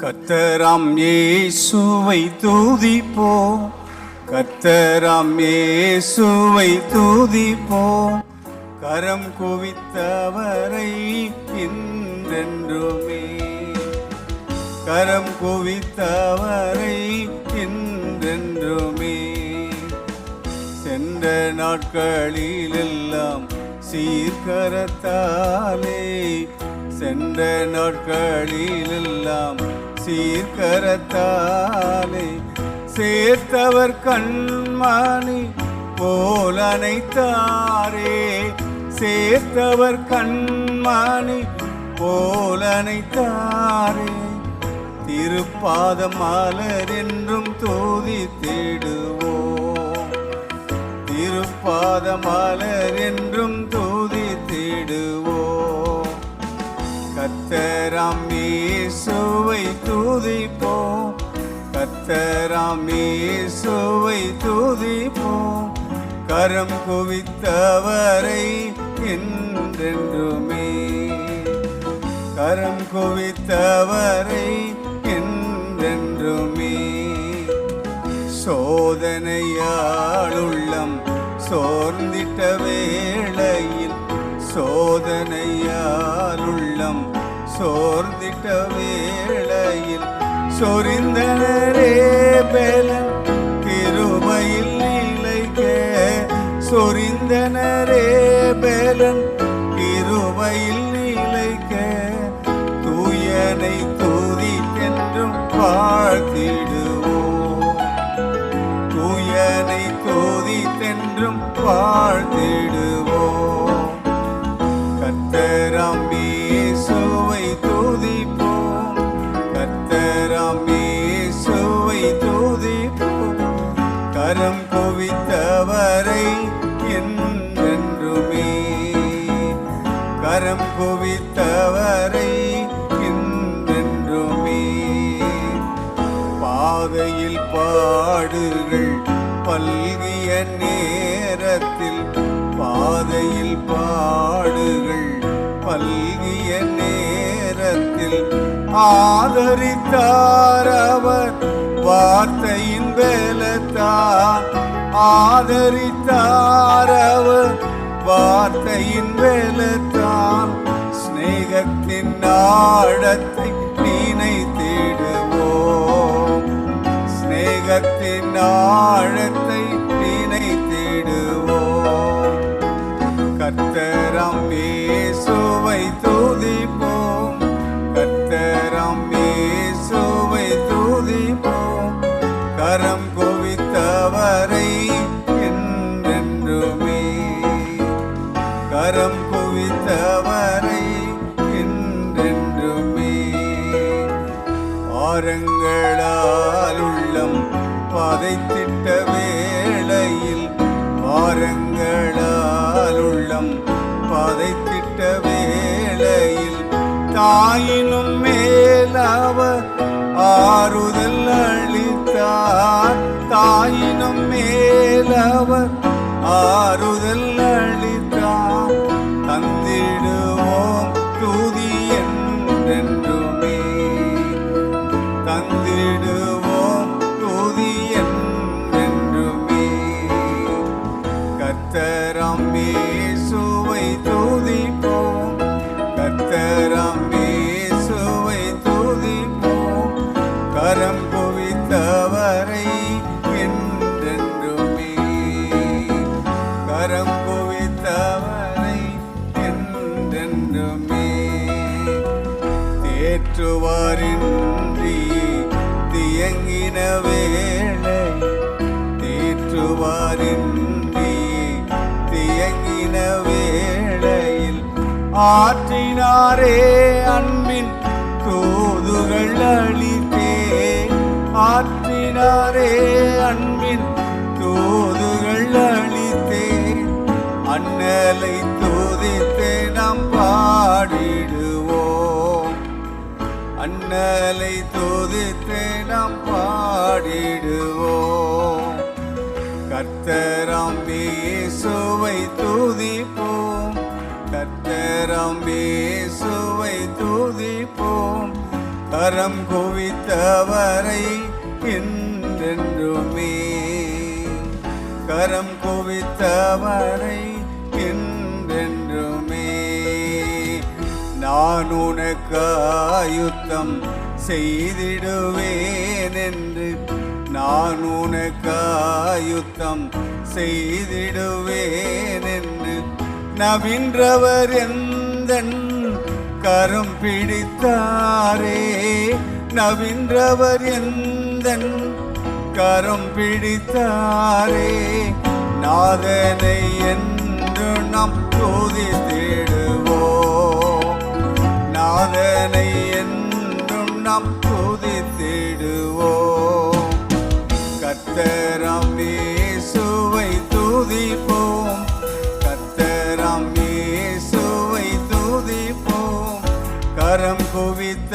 கர்த்தராம் இயேசுவை துதிப்போம், கர்த்தராம் இயேசுவை துதிப்போம். கரம் குவித்தவரை இன்றென்றுமே, கரம் குவித்தவரை இன்றென்றுமே. சென்ற நாட்களிலெல்லாம் சீர்கரத்தாலே, சென்ற நாட்களிலெல்லாம் சீர்கரத்தாலே சேர்த்தவர் கண்மணி போல் அணைத்தாரே, சேர்த்தவர் கண்மணி போல் அணைத்தாரே. திருப்பாதம் மலர் என்றும் துதித்திடுவோம், திருப்பாதம் மலர் என்றும் துதித்திடுவோம். கர்த்தராம் இயேசுவை துதிப்போம், கர்த்தராம் இயேசுவை துதிப்போம். கரம் குவித்தவரை என்றென்றுமே, கரம் குவித்தவரை என்றென்றுமே. சோதனையால் உள்ளம் சோர்ந்திட்ட வேளையில், சோதனையால் உள்ளம் சோர்ந்திட்ட வேளையில் சொரிந்தனரே பலன் கிருபையில் நிலைக்க, சொரிந்தனரே பலன் கிருபையில் நிலைக்க. தூயனை துதித்தென்றும் வாழ்த்திடுவோம், தூயனை துதித்தென்றும் வாழ்த்திடுவோம். கர்த்தராம் இயேசுவை துதிப்போம், கர்த்தராம் இயேசுவை துதிப்போம். கரம் குவித்தவரை என்றென்றுமே, கரம் குவித்தவரை என்றென்றுமே. பாதையில் பாடுகள் பல்கிய நேரத்தில், பாதையில் பாடுகள் பல்கிய நேரத்தில் ஆதரித்தார் அவர் வார்த்தையின் பலத்தால், ஆதரித்தார் அவர் வார்த்தையின் பலத்தால். ஸ்நேகத்தின் ஆழத்தை நினைத்திடுவோம், ஸ்நேகத்தின் ஆழத்தை நினைத்திடுவோம். கர்த்தராம் இயேசுவை துதிப்போம், கர்த்தராம் இயேசுவை துதிப்போம். கரம் குவித்தவரை என்றென்றுமே, கரம் குவித்தவரை என்றென்றுமே. பாரங்களால் உள்ளம் பதைத்திட்ட வேளையில், பாரங்களால் உள்ளம் பதைத்திட்ட வேளையில் தாயினும் மேலவர் ஆறுதல் அளித்தார், தாயினும் மேலவர் ஆறுதல் அளித்தார். தந்திடுவோம் துதி என்றென்றுமே, தந்திடுவோம் துதி என்றென்றுமே. கர்த்தராம் இயேசுவை துதிப்போம், கர்த்தராம் இயேசுவை துதிப்போம். கரம் குவித்தவரை என்றென்றுமே, கரம் குவித்தவரை என்றென்றுமே. தேற்றுவாரின்றி தியங்கின வேளை, தேற்றுவாரின்றி தியங்கின வேளையில் ஆற்றினாரே அன்பின் தூதுகள் அளித்தே, ஆற்றினாரே அன்பின் தூதுகள் அளித்தே. அண்ணலை துதித்தே நாம் பாடிடுவோம், அண்ணலை துதித்தே நாம் பாடிடுவோம். கர்த்தராம் இயேசுவை துதிப்போம், கர்த்தராம் இயேசுவை துதிப்போம். கரம் குவித்தவரை என்றென்றுமே, கரம் குவித்தவரை என்றென்றுமே. நான் உனக்கு ஆயுத்தம் செய்திடுவேன் என்று, நான் உனக்கு ஆயுத்தம் செய்திடுவேன் என்று நவின்றவர் எந்தன் கரம் பிடித்தாரே, நவின்றவர் எந்தன் கரம் பிடித்தாரே. நாதனை என்று நாம் துதித்திடுவோம், நாதனை என்றும் நாம் துதித்திடுவோம். கர்த்தராம் இயேசுவை துதிப்போம், கர்த்தராம் இயேசுவை துதிப்போம். கரம் குவித்த